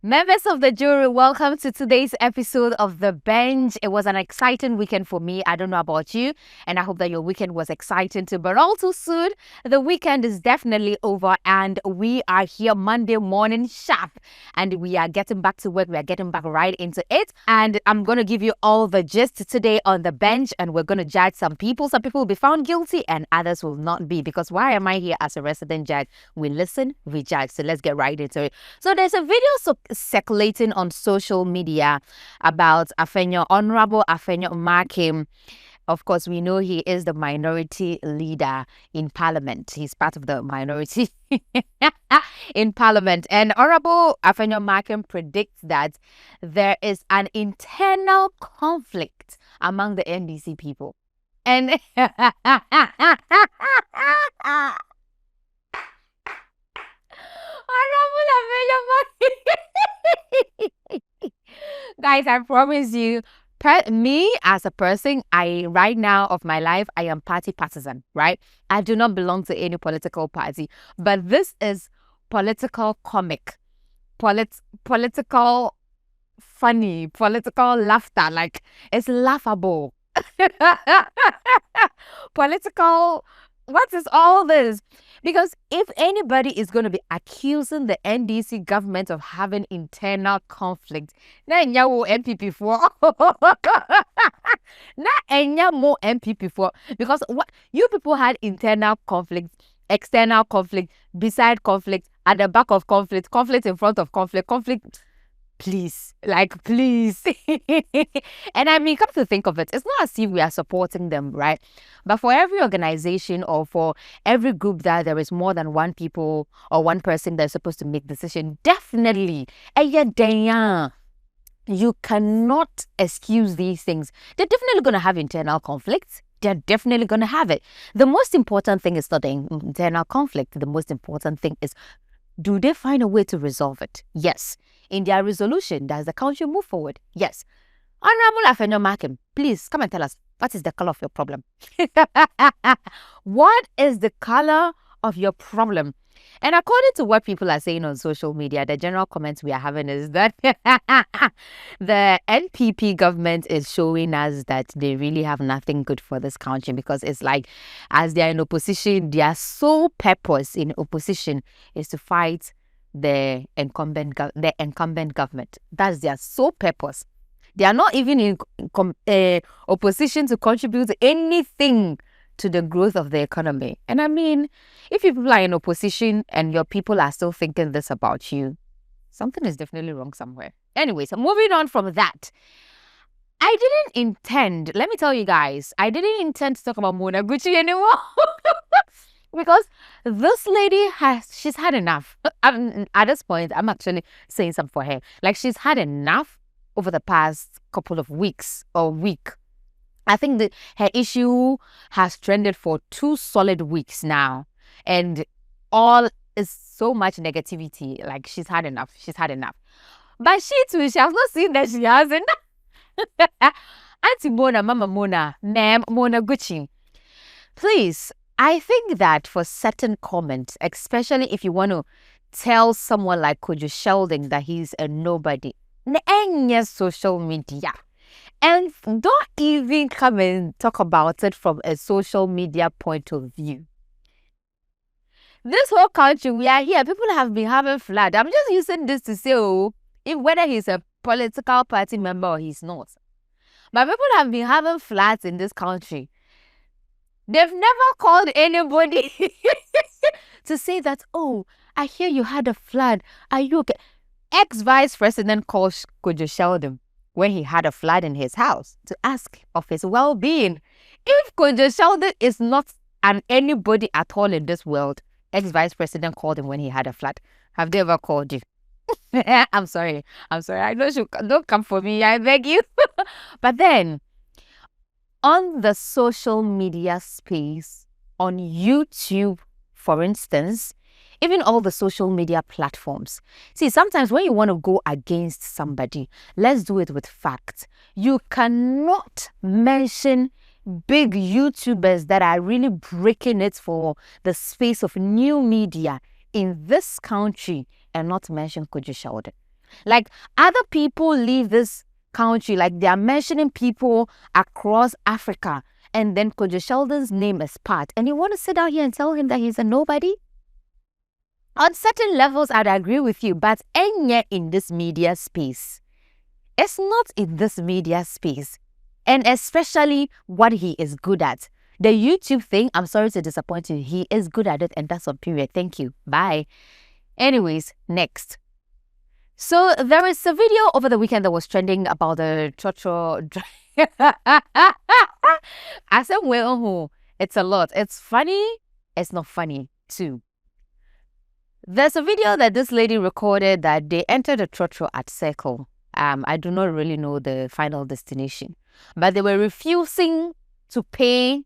Members of the jury, welcome to today's episode of The Bench. It was an exciting weekend for me. I don't know about you, and I hope that your weekend was exciting too. But also soon, the weekend is definitely over, and we are here Monday morning sharp, and we are getting back to work. We are getting back right into it, and I'm going to give you all the gist today on The Bench, and we're going to judge some people. Some people will be found guilty, and others will not be, because why am I here as a resident judge? We listen, we judge. So let's get right into it. So there's a video circulating on social media about Honorable Afenyo-Markin. Of course, we know he is the minority leader in Parliament. He's part of the minority in Parliament. And Honorable Afenyo-Markin predicts that there is an internal conflict among the NDC people. And guys, I promise you, me as a person, right now of my life, I am party partisan, right? I do not belong to any political party, but this is political comic, political funny, political laughter. Like, it's laughable. Political, what is all this? Because if anybody is going to be accusing the NDC government of having internal conflict, na enya wo MPP for, na enya more MPP for, because what you people had internal conflict, external conflict, beside conflict, at the back of conflict, conflict in front of conflict. Please, please. And I mean, come to think of it, it's not as if we are supporting them, right? But for every organization or for every group that there is more than one people or one person that's supposed to make decision, definitely, you cannot excuse these things. They're definitely going to have internal conflicts. They're definitely going to have it. The most important thing is not the internal conflict. The most important thing is, do they find a way to resolve it? Yes. In their resolution, does the country move forward? Yes. Honorable Afenyo-Markin, please come and tell us, what is the color of your problem? What is the color of your problem? And according to what people are saying on social media, the general comments we are having is that the NPP government is showing us that they really have nothing good for this country, because it's like, as they are in opposition, their sole purpose in opposition is to fight the incumbent government. That's their sole purpose. They are not even in opposition to contribute anything to the growth of the economy. And I mean, if people are in opposition and your people are still thinking this about you, something is definitely wrong somewhere. Anyway, so moving on from that, I didn't intend, let me tell you guys, I didn't intend to talk about Mona Gucci anymore. Because this lady she's had enough. At this point, I'm actually saying something for her. Like, she's had enough over the past couple of weeks or week. I think that her issue has trended for 2 solid weeks now. And all is so much negativity. Like, she's had enough. She's had enough. But she too, she has not seen that she hasn't. Auntie Mona, Mama Mona, Ma'am Mona Gucci, please, I think that for certain comments, especially if you want to tell someone like Kojo Sheldon that he's a nobody, social media. And don't even come and talk about it from a social media point of view. This whole country, we are here. People have been having flood. I'm just using this to say, whether he's a political party member or he's not. But people have been having floods in this country. They've never called anybody to say that, oh, I hear you had a flood. Are you okay? Ex-vice president called Kojo Sheldon when he had a flood in his house to ask of his well-being. If Kojo Sheldon is not an anybody at all in this world, ex-vice president called him when he had a flood. Have they ever called you? I'm sorry. I know don't come for me. I beg you. But then, on the social media space, on YouTube, for instance, even all the social media platforms. See, sometimes when you want to go against somebody, let's do it with facts. You cannot mention big YouTubers that are really breaking it for the space of new media in this country and not mention Kojo Sheldon. Like, other people leave this country, like they are mentioning people across Africa, and then Kojo Sheldon's name is part. And you want to sit down here and tell him that he's a nobody? On certain levels, I'd agree with you, but in this media space. It's not in this media space. And especially what he is good at. The YouTube thing, I'm sorry to disappoint you. He is good at it, and that's on period. Thank you. Bye. Anyways, next. So there is a video over the weekend that was trending about the Trotro. I said, well, it's a lot. It's funny. It's not funny too. There's a video that this lady recorded that they entered a Trotro at Circle. I do not really know the final destination, but they were refusing to pay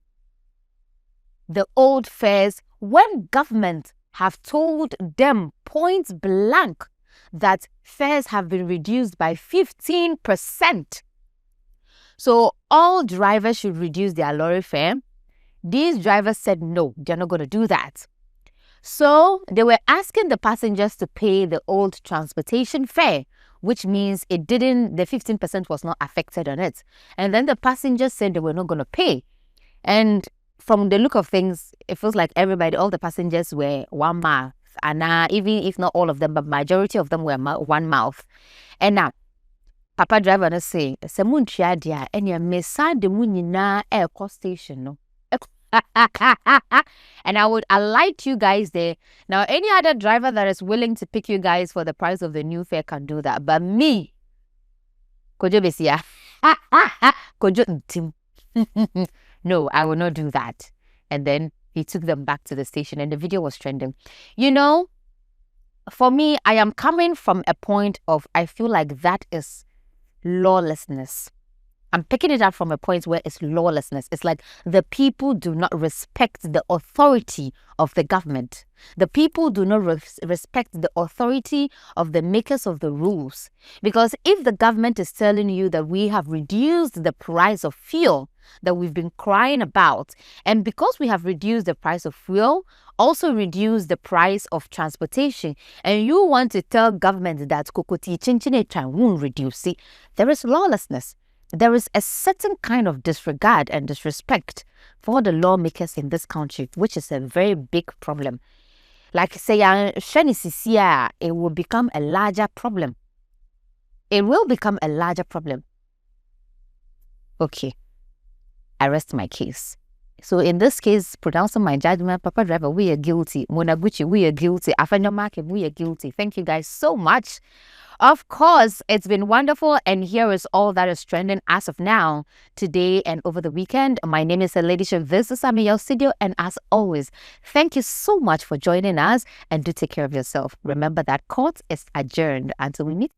the old fares when government have told them point blank that fares have been reduced by 15%. So all drivers should reduce their lorry fare. These drivers said no, they're not going to do that. So they were asking the passengers to pay the old transportation fare, which means the 15% was not affected on it. And then the passengers said they were not going to pay. And from the look of things, it feels like all the passengers were one mouth. And even if not all of them, but majority of them were one mouth. And now, Papa driver is saying, "Semuntia dia, and ya mesa de munina air cost station no." And I lied to you guys there. Now, any other driver that is willing to pick you guys for the price of the new fare can do that. But me, Kojo Besia, Kojo Ntim. No, I will not do that. And then he took them back to the station and the video was trending. You know, for me, I am coming from a point of, I feel like that is lawlessness. I'm picking it up from a point where it's lawlessness. It's like the people do not respect the authority of the government. The people do not respect the authority of the makers of the rules. Because if the government is telling you that we have reduced the price of fuel that we've been crying about, and because we have reduced the price of fuel, also reduce the price of transportation, and you want to tell government that kokoti chinchinetran won't reduce it, there is lawlessness. There is a certain kind of disregard and disrespect for the lawmakers in this country, which is a very big problem. Like say, it will become a larger problem. It will become a larger problem. Okay, I rest my case. So in this case, pronouncing my judgment, Papa Driver, we are guilty. Monaguchi, we are guilty. Afenyo-Markin, we are guilty. Thank you guys so much. Of course, it's been wonderful, and here is all that is trending as of now, today and over the weekend. My name is Leader. This is Ameyaw Studio, and as always, thank you so much for joining us, and do take care of yourself. Remember that court is adjourned until we meet.